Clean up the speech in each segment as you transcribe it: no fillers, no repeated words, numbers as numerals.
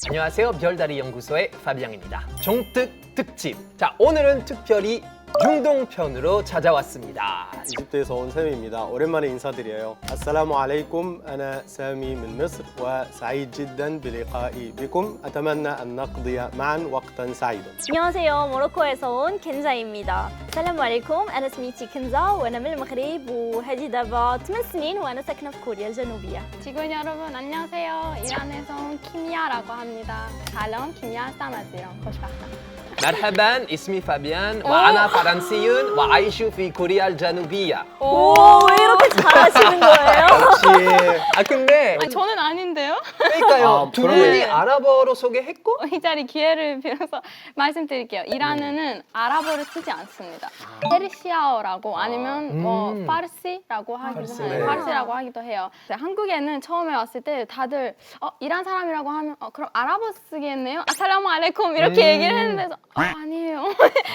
안녕하세요. 별다리 연구소의 파비앙입니다. 정특 특집. 자, 오늘은 특별히 중동편으로 찾아왔습니다. 이집트에서 온 샘입니다. 오랜만에 인사드려요. السلام عليكم. أنا سامي من مصر وسعيد جدا بلقائي بكم. أتمنى أن نقضي معا وقتا سعيدا. 안녕하세요. 모로코에서 온 켄자입니다. السلام عليكم. أنا سميتي كنزا وأنا من المغرب وهذه دابا 8 سنين وأنا ساكنة في كوريا الجنوبية. 지구인 여러분 안녕하세요. 이란에서 온 키미아라고 합니다. 살롬 키미아 사마즈요. 고시박다. مرحبا اسمي فابيان وأنا فرنسي وأعيش في كوريا الجنوبية. 오, 왜 이렇게 잘하시는 거예요? 역시 근데 저는 아닌데요. 그러니까요. 아, 두 그러네. 분이 아랍어로 소개했고 이 자리 기회를 빌어서 말씀드릴게요. 이란은 아랍어를 쓰지 않습니다. 페르시아어라고 아니면 뭐 파르시라고 하기도 파르시. 해요. 네. 파르시라고 하기도 해요. 한국에는 처음에 왔을 때 다들 이란 사람이라고 하면 그럼 아랍어 쓰겠네요. 아살라무 알레이쿰 이렇게 얘기를 했는데 아니에요.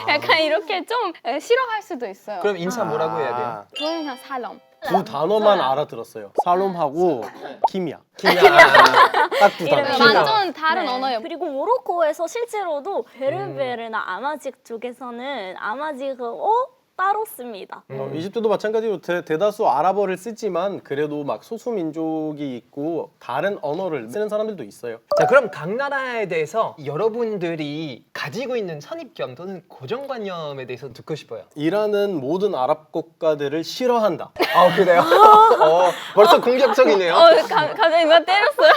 약간 이렇게 좀 싫어할 수도 있어요. 그럼 인사 뭐라고 해야 돼요? 아, 저는 그냥 살롬. 두 단어만 알아들었어요. 살롬하고 키미아. 그냥 딱 두 단어. 이름이 완전 다른 네. 언어예요. 그리고 모로코에서 실제로도 베르베르나 아마직 쪽에서는 아마직을 따로 씁니다. 이집트도 마찬가지로 대다수 아랍어를 쓰지만 그래도 막 소수 민족이 있고 다른 언어를 쓰는 사람들도 있어요. 자, 그럼 각 나라에 대해서 여러분들이 가지고 있는 선입견 또는 고정관념에 대해서 듣고 싶어요. 이란은 모든 아랍 국가들을 싫어한다. 아, 그래요? 벌써 공격적이네요. 갑자기 누가 때렸어요.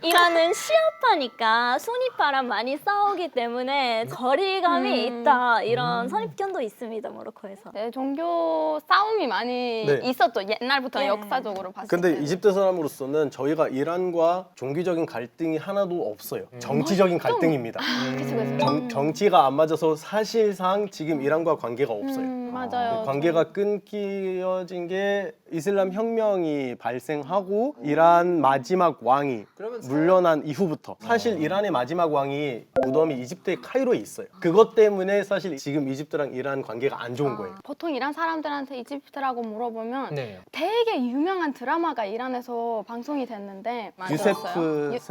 이란은 시아파니까 순위파랑 많이 싸우기 때문에 거리감이 있다 이런 선입견도 있습니다. 모로코에서. 네, 종교 싸움이 많이 네. 있었죠. 옛날부터 네. 역사적으로 봤을 근데 때. 이집트 사람으로서는 저희가 이란과 종교적인 갈등이 하나도 없어요. 정치적인 갈등입니다. 그치, 그치. 정치가 안 맞아서 사실상 지금 이란과 관계가 없어요. 맞아요. 관계가 끊겨진 게 이슬람 혁명이 발생하고 이란 마지막 왕이 그러면 물러난 이후부터 사실 이란의 마지막 왕이 무덤이 이집트의 카이로에 있어요. 그것 때문에 사실 지금 이집트랑 이란 관계가 안 좋은 거예요. 보통 이란 사람들한테 이집트라고 물어보면 네. 되게 유명한 드라마가 이란에서 방송이 됐는데 유세프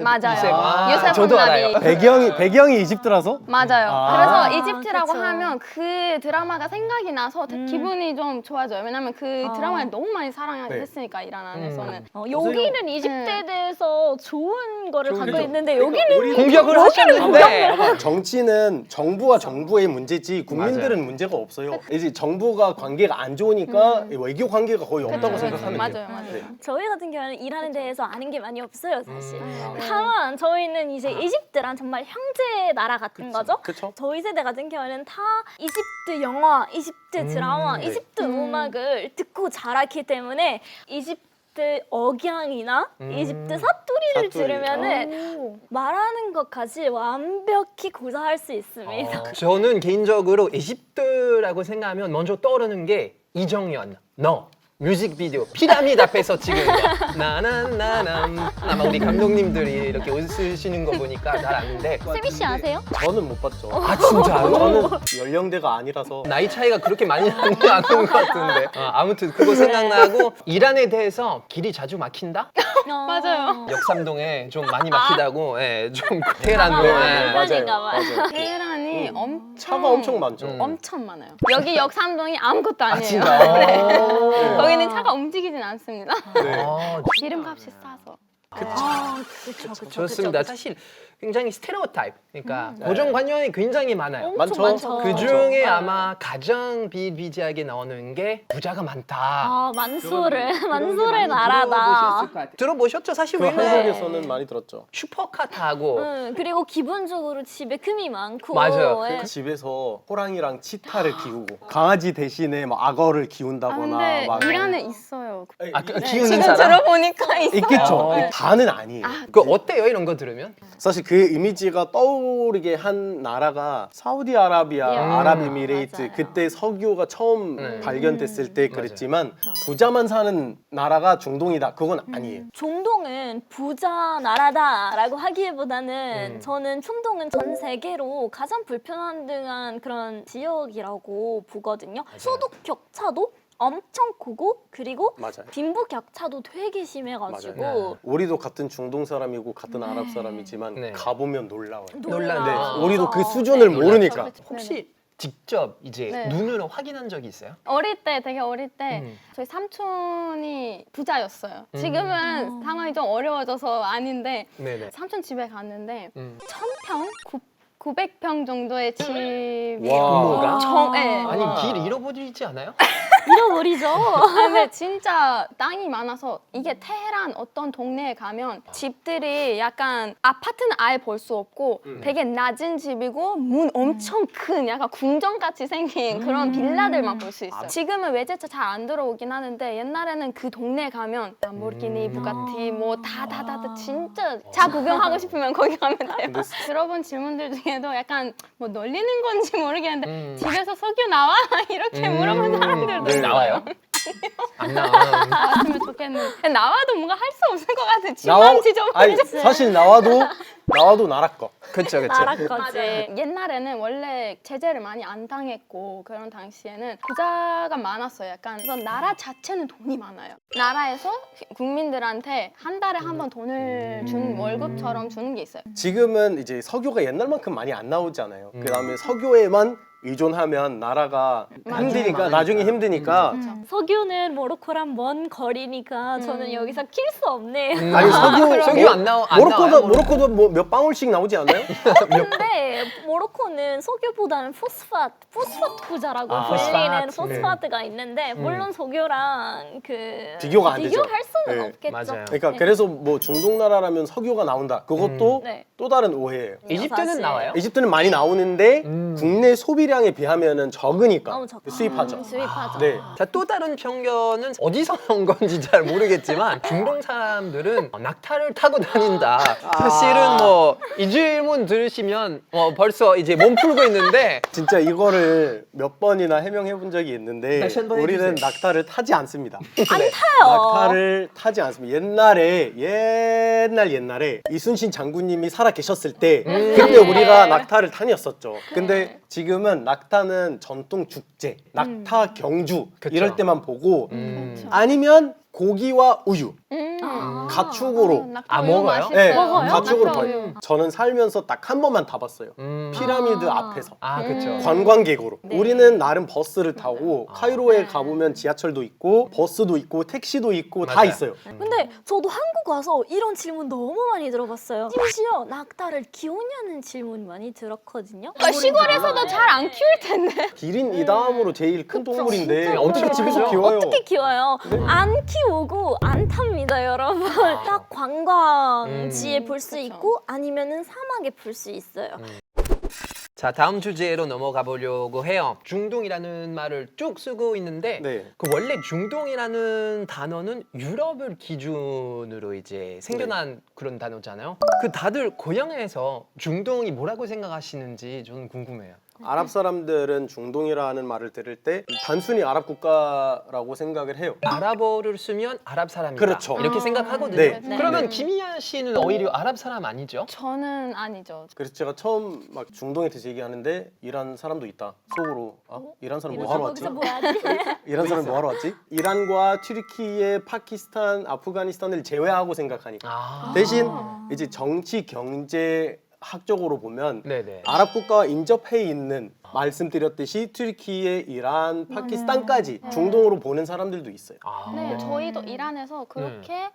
맞아요. 유세프. 아, 유세프 저도 나비. 알아요. 배경이 이집트라서 맞아요. 아. 그래서 이집트라고 그쵸. 하면 그 드라마가 생각이 나서 기분이 좀 좋아져요. 왜냐면 그 드라마를 너무 많이 사랑했으니까 이란 안에서는. 여기는 이집트에 대해서 좋은 거를 갖고 그죠. 있는데 여기는 공격을 하셨는데 정치는 정부와 정부의 문제지 국민들은 문제가 없어요. 이제 정부가 관계가 안 좋으니까 외교 관계가 거의 없다고 생각하면 돼요. 맞아요. 네. 저희 같은 경우는 이란에 대해서 아는 게 많이 없어요, 사실. 다만 저희는 이제 이집트랑 정말 형제 나라 같은 거죠. 그쵸? 저희 세대 같은 경우는 다 이집트 영화, 이집트 드라마, 네. 이집트 음악을 듣고 자랐기 때문에 이집트 억양이나 이집트 사투리를 사투리. 들으면은 말하는 것까지 완벽히 구사할 수 있습니다. 저는 개인적으로 이집트라고 생각하면 먼저 떠오르는 게 이정현, 너 뮤직비디오 피라미드 앞에서 찍은 거 나나나남 아마 우리 감독님들이 이렇게 웃으시는 거 보니까 잘 아는데 세비 씨 아세요? 저는 못 봤죠. 아 진짜요? 저는 연령대가 아니라서 나이 차이가 그렇게 많이 나는 것 같은데 아무튼 그거 생각나고 이란에 대해서 길이 자주 막힌다? 맞아요. 역삼동에 좀 많이 막히다고 좀 테헤란도 불편인가 봐요. 테헤란이 차가 엄청 많죠. 엄청 많아요. 여기 역삼동이 아무것도 아니에요. 진짜? 거기는 차가 움직이진 않습니다. 네. 기름값이 싸서. 그렇죠. 좋습니다. 사실 굉장히 스테레오타입, 그러니까 고정관념이 굉장히 많아요. 많죠. 그 중에 아마 가장 비일비재하게 나오는 게 부자가 많다. 만수르의 나라다. 들어보셨죠? 사실 그 왜냐면 한국에서는 많이 들었죠. 슈퍼카 타고 그리고 기본적으로 집에 금이 많고. 맞아요. 예. 그 집에서 호랑이랑 치타를 키우고 강아지 대신에 막 악어를 키운다거나 근데 막 이란에 있어요. 키우는 지금 사람? 들어보니까 있어요. 있겠죠. 다는 아니에요. 그 어때요? 이런 거 들으면? 사실 그 이미지가 떠오르게 한 나라가 사우디아라비아, 아랍에미레이트 맞아요. 그때 석유가 처음 발견됐을 때 맞아요. 그랬지만 부자만 사는 나라가 중동이다. 그건 아니에요. 중동은 부자 나라다라고 하기보다는 저는 중동은 전 세계로 가장 불평등한 그런 지역이라고 보거든요. 소득 격차도 엄청 크고 그리고 맞아요. 빈부 격차도 되게 심해가지고 맞아요. 우리도 같은 중동 사람이고 같은 네. 아랍 사람이지만 네. 가보면 놀라워요. 놀라요. 네, 아. 우리도 그 수준을 네. 모르니까. 그렇죠. 혹시 직접 이제 네. 눈으로 확인한 적이 있어요? 어릴 때 되게 어릴 때 음. 저희 삼촌이 부자였어요. 지금은 상황이 좀 어려워져서 아닌데 네네. 삼촌 집에 갔는데 음. 1000평? 900평 정도의 집이 와. 네. 아니 와. 길 잃어버리지 않아요? 잃어버리죠. 근데 진짜 땅이 많아서 이게 테헤란 어떤 동네에 가면 집들이 약간 아파트는 아예 볼 수 없고 되게 낮은 집이고 문 엄청 큰 약간 궁전같이 생긴 그런 빌라들만 볼 수 있어요. 지금은 외제차 잘 안 들어오긴 하는데 옛날에는 그 동네에 가면 람보르기니, 부가티 뭐 다 진짜 차 구경하고 싶으면 거기 가면 돼요. 근데 들어본 질문들 중에도 약간 뭐 놀리는 건지 모르겠는데 음. 집에서 석유 나와? 이렇게 물어본 사람들도 네. 나와요? 안 나와. 나왔으면 좋겠는데 나와도 뭔가 할 수 없을 것 같아. 나와- 집만 지저분해. 아니 사실 나와도 나라 거. 그쵸 그쵸. 나라까지. 옛날에는 원래 제재를 많이 안 당했고 그런 당시에는 부자가 많았어요. 약간 그래서 나라 자체는 돈이 많아요. 나라에서 국민들한테 한 달에 한 번 돈을 준 월급처럼 주는 게 있어요. 지금은 이제 석유가 옛날만큼 많이 안 나오잖아요. 그다음에 석유에만 의존하면 나라가 힘드니까 나중에 힘드니까 석유는 모로코랑 먼 거리니까 저는 여기서 킬 수 없네요. 아니 석유 안 나와요? 모로코도 뭐 몇 방울씩 나오지 않나요? 근데 모로코는 석유보다는 포스파트 부자라고 아, 불리는 포스파트. 포스파트가 있는데 물론 석유랑 그 비교가 안 되죠. 비교할 수는 네. 없겠죠. 맞아요. 그러니까 그래서 뭐 중동 나라라면 석유가 나온다. 그것도 네. 또 다른 오해예요. 이집트는 사실. 나와요? 이집트는 많이 나오는데 국내 소비량에 비하면은 적으니까 너무 적다. 수입하죠. 수입하죠. 네. 자, 또 다른 편견은 어디서 온 건지 잘 모르겠지만 중동 사람들은 낙타를 타고 다닌다. 사실은 뭐 이 질문 들으시면 벌써 이제 몸 풀고 있는데 진짜 이거를 몇 번이나 해명해 본 적이 있는데 다시 한번 우리는 해주세요. 낙타를 타지 않습니다. 안 타요. 낙타를 타지 않습니다. 옛날에 이순신 장군님이 살아 계셨을 때 그때 우리가 낙타를 다녔었죠. 근데 지금은 낙타는 전통 축제, 낙타 경주 그쵸. 이럴 때만 보고 그렇죠. 아니면 고기와 우유 가축으로 아, 우유 먹어요? 맛있어요. 네, 먹어요? 가축으로 낙타 거의 우유. 저는 살면서 딱 한 번만 타봤어요. 피라미드 앞에서. 아, 그쵸. 관광객으로. 네. 우리는 나름 버스를 타고 카이로에 가보면 지하철도 있고 버스도 있고 택시도 있고 다 맞아요. 있어요. 근데 저도 한국 와서 이런 질문 너무 많이 들어봤어요. 심지어 낙타를 키우냐는 질문 많이 들었거든요. 시골에서도 잘 안 키울 텐데. 기린 이 다음으로 제일 큰 동물인데 진짜 어떻게 그래요. 집에서 키워요? 어떻게 키워요? 안 키우고 안 탑니다, 여러분. 딱 관광지에 볼 수 있고 아니면은 사막에 볼 수 있어요. 자, 다음 주제로 넘어가 보려고 해요. 중동이라는 말을 쭉 쓰고 있는데 네. 그 원래 중동이라는 단어는 유럽을 기준으로 이제 생겨난 그런 단어잖아요. 그 다들 고향에서 중동이 뭐라고 생각하시는지 저는 궁금해요. 아랍 사람들은 중동이라는 말을 들을 때 단순히 아랍 국가라고 생각을 해요. 아랍어를 쓰면 아랍 사람이다. 그렇죠. 이렇게 생각하거든요. 네. 그러면 김희아 씨는 오히려 아랍 사람 아니죠? 저는 아니죠. 그래서 제가 처음 막 중동에 대해서 얘기하는데 이란 사람도 있다. 속으로 이란 사람 뭐 하러 왔지? 거기서 뭐 하지? 이란 사람 뭐 하러 왔지? 이란과 튀르키예, 파키스탄, 아프가니스탄을 제외하고 생각하니까 아. 대신 이제 정치 경제 학적으로 보면 네네. 아랍 국가와 인접해 있는 말씀드렸듯이 튀르키예, 이란, 파키스탄까지 중동으로 보는 사람들도 있어요. 아. 네, 저희도 이란에서 그렇게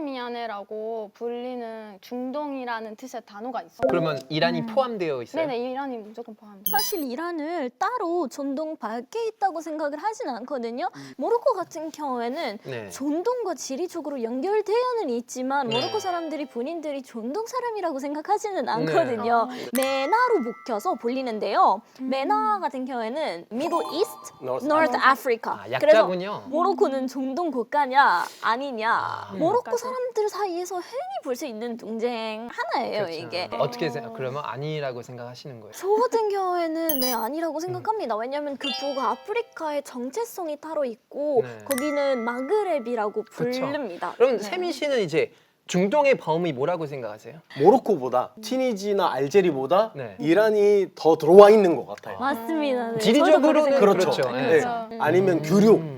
하바레미아네라고 불리는 중동이라는 뜻의 단어가 있어요. 그러면 이란이 포함되어 있어요? 네네, 이란이 무조건 포함. 사실 이란을 따로 중동 밖에 있다고 생각을 하진 않거든요. 모로코 같은 경우에는 네. 중동과 지리적으로 연결되어는 있지만 네. 모로코 사람들이 본인들이 중동 사람이라고 생각하지는 않거든요. 메나로 묶여서 불리는데요. 메나 같은 경우에는 Middle East, North North Africa. 아, 그래서 약자군요. 모로코는 중동 국가냐 아니냐 모로코 국가죠. 사람들 사이에서 흔히 볼 수 있는 논쟁 하나예요. 그렇죠. 이게 어떻게 그러면 아니라고 생각하시는 거예요? 저 같은 경우에는 네 아니라고 생각합니다. 왜냐하면 그 북아프리카의 정체성이 따로 있고 네. 거기는 마그렙이라고 그쵸. 부릅니다. 그럼 네. 세민 씨는 이제 중동의 범위 뭐라고 생각하세요? 모로코보다 튀니지나 알제리보다 네. 이란이 더 들어와 있는 것 같아요. 맞습니다. 네. 지리적으로는 저도 그렇게 그렇죠. 그렇죠. 네. 그렇죠. 아니면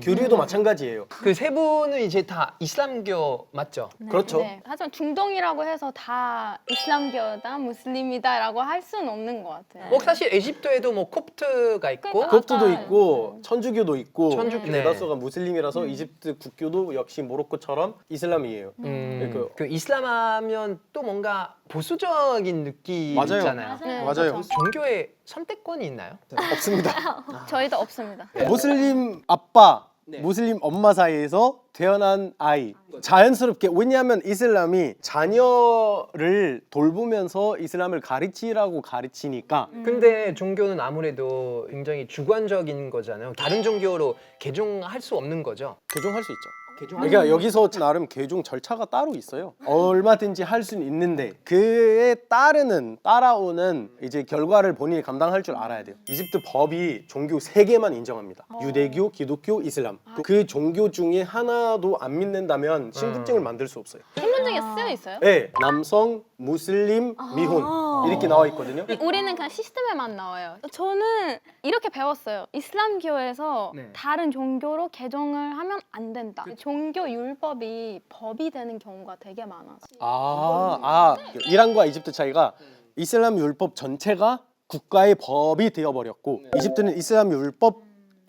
교류도 마찬가지예요. 그 세 분은 이제 다 이슬람교 맞죠? 그렇죠. 네. 하지만 중동이라고 해서 다 이슬람교다, 무슬림이다라고 할 수는 없는 것 같아요. 뭐 사실 에집트에도 뭐 콥트가 있고 그러니까. kopt도 약간- 있고 천주교도 있고 천주교. 네. 대다수가 무슬림이라서 이집트 국교도 역시 모로코처럼 이슬람이에요. 그, 그- 이슬람 하면 또 뭔가 보수적인 느낌 맞아요. 있잖아요. 네, 맞아요. 종교에 선택권이 있나요? 없습니다. 저희도 없습니다. 무슬림 아빠, 무슬림 엄마 사이에서 태어난 아이 자연스럽게 왜냐하면 이슬람이 자녀를 돌보면서 이슬람을 가르치라고 가르치니까 근데 종교는 아무래도 굉장히 주관적인 거잖아요. 다른 종교로 개종할 수 없는 거죠. 개종할 수 있죠. 그러니까 여기서 나름 개종 절차가 따로 있어요. 얼마든지 할 수는 있는데 그에 따라오는 이제 결과를 본인이 감당할 줄 알아야 돼요. 이집트 법이 종교 3개만 인정합니다. 유대교, 기독교, 이슬람. 그 종교 중에 하나도 안 믿는다면 신분증을 만들 수 없어요. 신분증에 쓰여 있어요? 네, 남성, 무슬림, 미혼 이렇게 나와 있거든요. 우리는 그냥 시스템에만 나와요. 저는 이렇게 배웠어요. 이슬람교에서 네. 다른 종교로 개종을 하면 안 된다. 종교 율법이 법이 되는 경우가 되게 많아서. 이란과 이집트 차이가 이슬람 율법 전체가 국가의 법이 되어버렸고 이집트는 이슬람 율법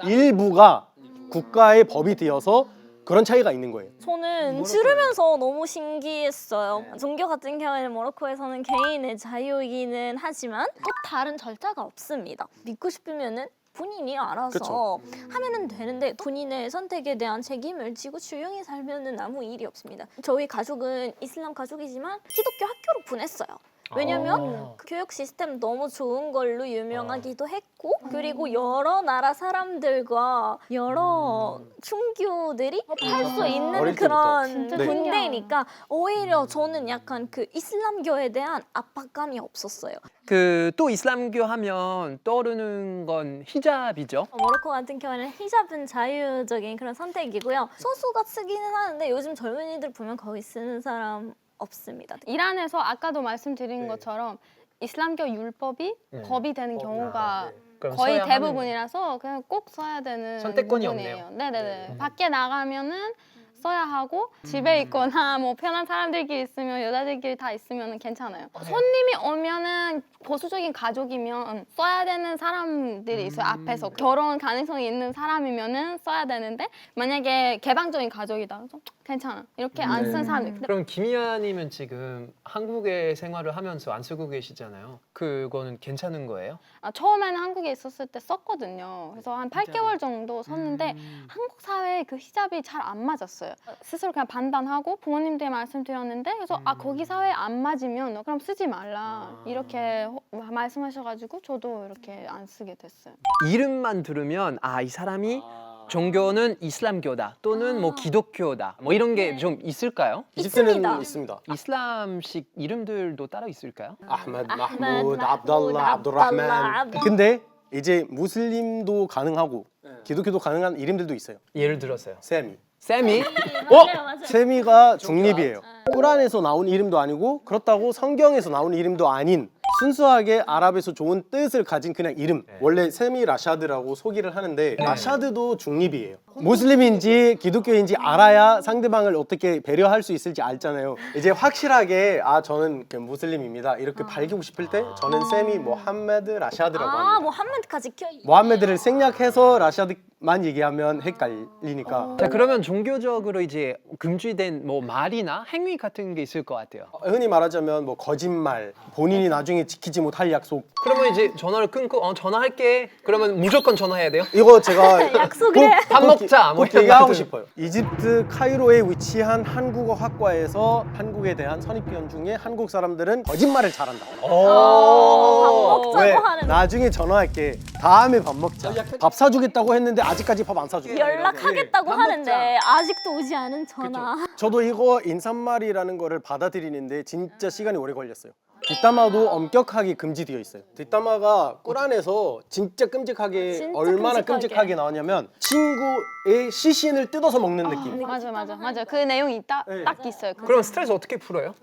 일부가 국가의 법이 되어서 그런 차이가 있는 거예요. 저는 들으면서 너무 신기했어요. 종교 같은 경우에는 모로코에서는 개인의 자유이기는 하지만 또 다른 절차가 없습니다. 믿고 싶으면은 본인이 알아서 그쵸. 하면은 되는데 본인의 선택에 대한 책임을 지고 조용히 살면은 아무 일이 없습니다. 저희 가족은 이슬람 가족이지만 기독교 학교로 보냈어요. 왜냐면 그 교육 시스템 너무 좋은 걸로 유명하기도 했고 그리고 여러 나라 사람들과 여러 종교들이 할 수 있는 어릴 그런 진짜 네. 군대니까 오히려 저는 약간 그 이슬람교에 대한 압박감이 없었어요. 그 또 이슬람교 하면 떠오르는 건 히잡이죠. 모로코 같은 경우에는 히잡은 자유적인 그런 선택이고요. 소수가 쓰기는 하는데 요즘 젊은이들 보면 거의 쓰는 사람 없습니다. 이란에서 아까도 말씀드린 것처럼 이슬람교 율법이 네. 법이 되는 경우가 그럼 거의 써야 하는 대부분이라서 그냥 꼭 써야 되는 선택권이 부분이에요. 없네요. 네네네. 밖에 나가면은 써야 하고 집에 있거나 뭐 편한 사람들끼리 있으면 여자들끼리 다 있으면 괜찮아요. 손님이 오면은 보수적인 가족이면 써야 되는 사람들이 있어요. 앞에서 결혼 가능성이 있는 사람이면은 써야 되는데 만약에 개방적인 가족이다 그래서 괜찮아 이렇게 안 쓰는 사람들. 근데 그럼 김희아님은 지금 한국에 생활을 하면서 안 쓰고 계시잖아요. 그거는 괜찮은 거예요? 처음에는 한국에 있었을 때 썼거든요. 그래서 한 8개월 정도 썼는데 한국 사회에 그 히잡이 잘 안 맞았어요. 스스로 그냥 판단하고 부모님들이 말씀드렸는데 그래서 거기 사회에 안 맞으면 너 그럼 쓰지 말라 이렇게 말씀하셔가지고 저도 이렇게 안 쓰게 됐어요. 이름만 들으면 이 사람이 종교는 이슬람교다 또는 뭐 기독교다 뭐 이런 게 좀 있을까요? 이집트는 있습니다. 있습니다. 이슬람식 이름들도 따로 있을까요? 아흐메드, 아흐메드, 마흐무드, 마흐무드, 압달라, 압두라흐만. 압달라. 근데 이제 무슬림도 가능하고 기독교도 가능한 이름들도 있어요. 예를 들어서요. 세미. 세미? 맞아요. 세미가 중립이에요. 꾸란에서 나온 이름도 아니고 그렇다고 성경에서 나온 이름도 아닌 순수하게 아랍에서 좋은 뜻을 가진 그냥 이름. 원래 세미 라샤드라고 소개를 하는데 라샤드도 중립이에요. 무슬림인지 기독교인지 알아야 상대방을 어떻게 배려할 수 있을지 알잖아요. 이제 확실하게 저는 그 무슬림입니다 이렇게 밝히고 싶을 때 저는 세미 모함메드 라샤드라고 합니다. 모함메드까지 껴. 모함메드를 생략해서 라샤드만 얘기하면 헷갈리니까 자 그러면 종교적으로 이제 금지된 뭐 말이나 행위 같은 게 있을 것 같아요. 흔히 말하자면 뭐 거짓말, 본인이 나중에 지키지 못할 약속. 그러면 이제 전화를 끊고 전화할게. 그러면 무조건 전화해야 돼요? 이거 제가 약속을 해. 밥 먹자. 뭐 꼭 이런 얘기하고 것들. 싶어요. 이집트 카이로에 위치한 한국어 학과에서 한국에 대한 선입견 중에 한국 사람들은 거짓말을 잘한다. 밥 먹자고 왜? 하는. 나중에 전화할게. 다음에 밥 먹자. 밥 사주겠다고 했는데 아직까지 밥 안 사주고. 연락하겠다고 밥 하는데 아직도 오지 않은 전화. 저도 이거 인사말이라는 거를 받아들이는데 진짜 시간이 오래 걸렸어요. 뒷담화도 엄격하게 금지되어 있어요. 뒷담화가 꾸란에서 진짜 끔찍하게 진짜 얼마나 끔찍하게. 끔찍하게 나오냐면 친구의 의 시신을 뜯어서 먹는 느낌. 맞아. 그 내용이 딱 있어요. 그럼 스트레스 어떻게 풀어요?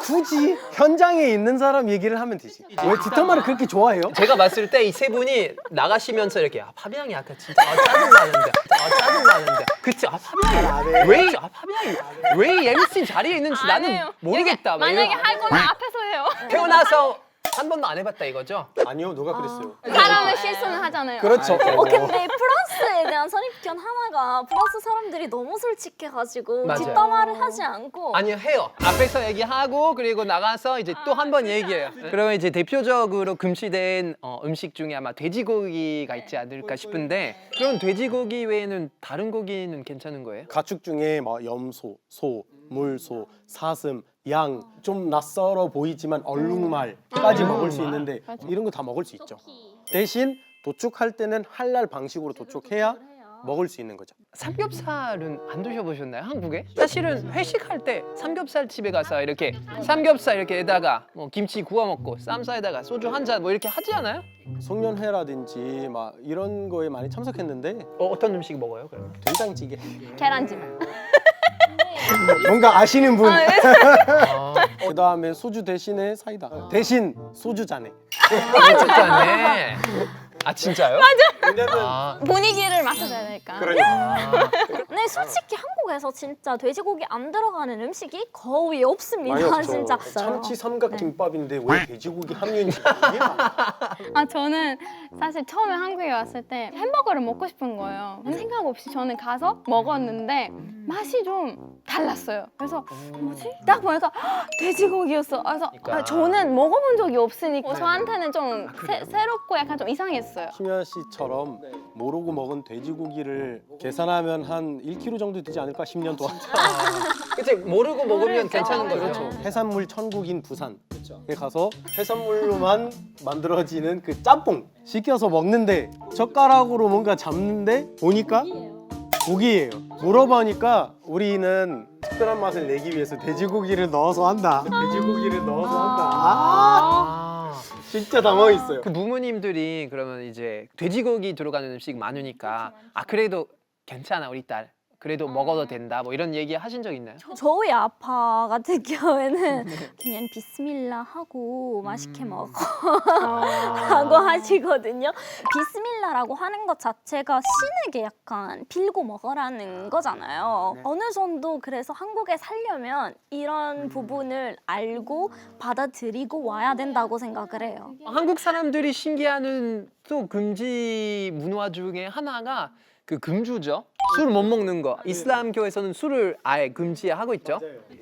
굳이 현장에 있는 사람 얘기를 하면 되지. 왜 뒷담화를 그렇게 좋아해요? 제가 봤을 때 이 세 분이 나가시면서 이렇게 파비앙이 아까 진짜 짜증나는데 짜증나는데 그치 파비앙이 왜 MC 자리에 있는지 나는 아니에요. 모르겠다. 막 만약에 이런- 할 거면 앞에서 해요. 태어나서 한 번도 안 해봤다 이거죠? 아니요, 누가 그랬어요? 사람은 실수는 하잖아요. 그렇죠. 근데 프랑스에 대한 선입견 하나가 프랑스 사람들이 너무 솔직해가지고 맞아요. 뒷담화를 하지 않고 아니요 해요. 앞에서 얘기하고 그리고 나가서 이제 또 한 번 얘기해요. 그러면 이제 대표적으로 금지된 음식 중에 아마 돼지고기가 있지 않을까 싶은데 그럼 돼지고기 외에는 다른 고기는 괜찮은 거예요? 가축 중에 뭐 염소, 소, 물소, 사슴, 양, 좀 낯설어 보이지만 얼룩말까지 먹을 수 있는데 이런 거 다 먹을 수 있죠. 대신 도축할 때는 할랄 방식으로 도축해야 먹을 수 있는 거죠. 삼겹살은 안 드셔보셨나요? 한국에? 사실은 회식할 때 삼겹살 집에 가서 이렇게 삼겹살 이렇게에다가 뭐 김치 구워 먹고 쌈싸에다가 소주 한 잔 뭐 이렇게 하지 않아요? 송년회라든지 막 이런 거에 많이 참석했는데 어떤 음식 먹어요 그러면? 된장찌개. 계란찜. 뭔가 아시는 분. 아, 그 다음에 소주 대신에 사이다. 대신 소주 잔에. 진짜네. 아 진짜요? 왜냐면 아, 분위기를 맞춰줘야 되니까. 아. 근데 솔직히 한국에서 진짜 돼지고기 안 들어가는 음식이 거의 없습니다. 많이 없죠. 진짜. 참치 삼각 김밥인데 왜 돼지고기 함유인지 이해가 저는 사실 처음에 한국에 왔을 때 햄버거를 먹고 싶은 거예요. 근데 생각 없이 저는 가서 먹었는데 맛이 좀 달랐어요. 그래서 뭐지? 딱 보니까 헉, 돼지고기였어. 그래서 그러니까. 저는 먹어본 적이 없으니까 저한테는 좀 새롭고 약간 좀 이상했어요. 김현 씨처럼 모르고 먹은 돼지고기를 계산하면 한 1kg 정도 되지 않을까? 10년 동안. 그치 모르고 먹으면 괜찮은 거죠. 그렇죠. 해산물 천국인 부산에 가서 해산물로만 만들어지는 그 짬뽕 시켜서 먹는데 젓가락으로 뭔가 잡는데 보니까 고기예요. 물어보니까 우리는 특별한 맛을 내기 위해서 돼지고기를 넣어서 한다. 돼지고기를 넣어서 한다. 아. 진짜 당황했어요. 그 부모님들이 그러면 이제 돼지고기 들어가는 음식 많으니까 아 그래도 괜찮아 우리 딸 그래도 먹어도 된다 뭐 이런 얘기 하신 적 있나요? 저희 아빠 같은 경우에는 그냥 비스밀라 하고 맛있게 먹어 라고 하시거든요. 비스밀라라고 하는 것 자체가 신에게 약간 빌고 먹으라는 거잖아요. 어느 정도 그래서 한국에 살려면 이런 부분을 알고 받아들이고 와야 된다고 생각을 해요. 한국 사람들이 신기해하는 또 금지 문화 중에 하나가 그 금주죠. 술 못 먹는 거. 이슬람교에서는 술을 아예 금지하고 있죠.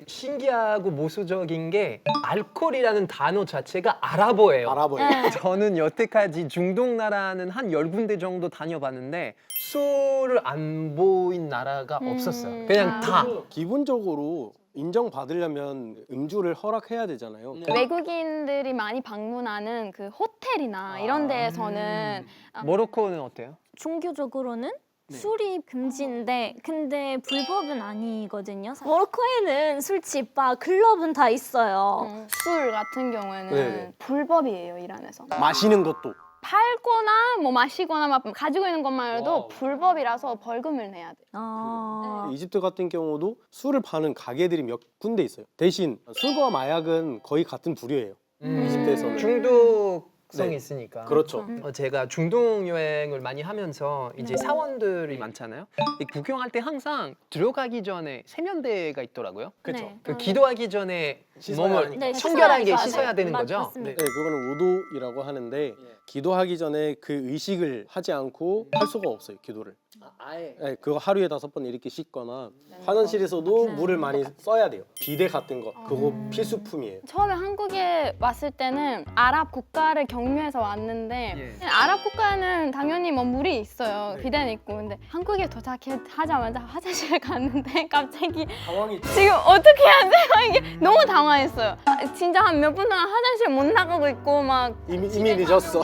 신기하고 모수적인 게 알코올이라는 단어 자체가 아랍어예요. 알아보여요. 저는 여태까지 중동 나라는 한 10군데 정도 다녀봤는데 술을 안 보인 나라가 없었어요. 그냥 다. 기본적으로 인정받으려면 음주를 허락해야 되잖아요. 외국인들이 많이 방문하는 그 호텔이나 이런 데에서는 모로코는 어때요? 종교적으로는 술이 금지인데 근데 불법은 아니거든요. 모로코에는 술집, 바, 클럽은 다 있어요. 술 같은 경우에는 네. 불법이에요, 이란에서. 마시는 것도 팔거나 뭐 마시거나 막 가지고 있는 것만 해도 불법이라서 벌금을 내야 돼. 아, 이집트 같은 경우도 술을 파는 가게들이 몇 군데 있어요. 대신 술과 마약은 거의 같은 부류예요. 이집트에서는. 중독성이 네. 있으니까. 그렇죠. 제가 중동 여행을 많이 하면서 이제 사원들이 많잖아요. 이 구경할 때 항상 들어가기 전에 세면대가 있더라고요. 그렇죠. 네. 그 기도하기 전에 씻어야 몸을 하니까. 네, 청결하게 씻어야죠. 씻어야 되는 거죠. 맞습니다. 네, 그거는 우도이라고 하는데 기도하기 전에 그 의식을 하지 않고 할 수가 없어요. 기도를. 아예. 네, 그거 하루에 5번 이렇게 씻거나 화장실에서도 물을 많이 써야 돼요. 비데 같은 거 그거 필수품이에요. 처음에 한국에 왔을 때는 아랍 국가를 경유해서 왔는데 아랍 국가는 당연히 뭐 물이 있어요. 비데는 있고. 근데 한국에 도착하자마자 화장실에 갔는데 갑자기 상황이 지금 어떻게 해야 돼? 막 이게 너무 당황했어요. 진짜 한 몇 분 동안 화장실 못 나가고 있고 막 이미 늦었어.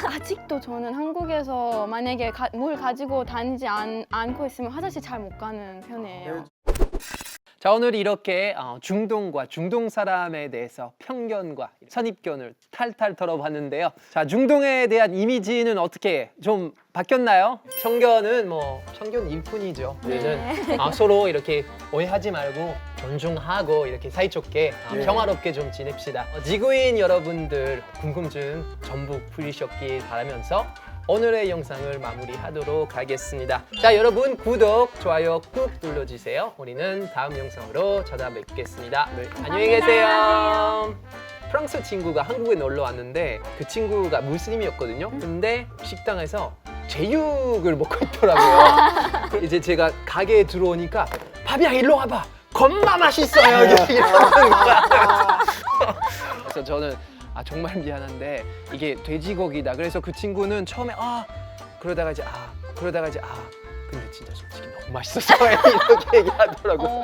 아직도 저는 한국에서 만약에 물 가지고 다니지 않고 있으면 화장실 잘 못 가는 편이에요. 자, 오늘 이렇게 중동과 중동 사람에 대해서 편견과 선입견을 탈탈 털어봤는데요. 자, 중동에 대한 이미지는 어떻게 좀 바뀌었나요? 편견은 뭐 편견일 뿐이죠. 우리는 서로 이렇게 오해하지 말고 존중하고 이렇게 사이좋게 평화롭게 좀 지냅시다. 지구인 여러분들 궁금증 전부 풀리셨길 바라면서 오늘의 영상을 마무리하도록 하겠습니다. 자, 여러분 구독, 좋아요 꾹 눌러주세요. 우리는 다음 영상으로 찾아뵙겠습니다. 안녕히 계세요. 프랑스 친구가 한국에 놀러 왔는데 그 친구가 무슬림이었거든요. 근데 식당에서 제육을 먹고 있더라고요. 이제 제가 가게에 들어오니까 파비앙 일로 와봐. 겁나 맛있어요. 이러는 거야. 그래서 저는 정말 미안한데 이게 돼지고기다. 그래서 그 친구는 처음에 그러다가 이제 근데 진짜 솔직히 너무 맛있었어요. 이렇게 얘기하더라고요.